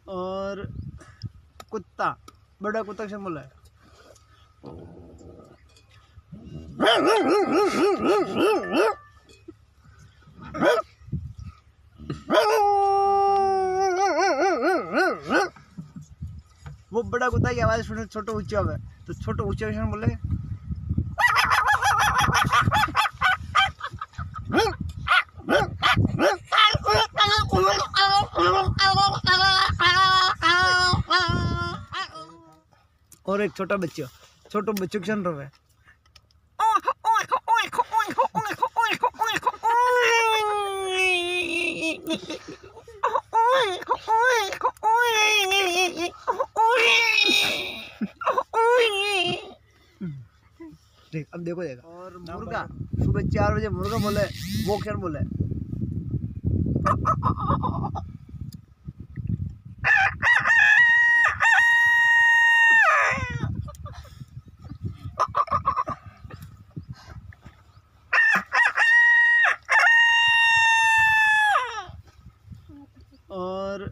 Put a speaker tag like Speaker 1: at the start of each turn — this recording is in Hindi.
Speaker 1: और कुत्ता, बड़ा कुत्ता कैसे बोला है? वो बड़ा कुत्ता की आवाज सुने छोटो ऊंचा है, तो छोटो ऊंचा कैसे बोले? और एक छोटा बच्चा, छोटो बच्चों कैसे रोवे? देख अब देखो देखा। और मुर्गा सुबह 4 बजे मुर्गा बोले, वो क्या बोले? और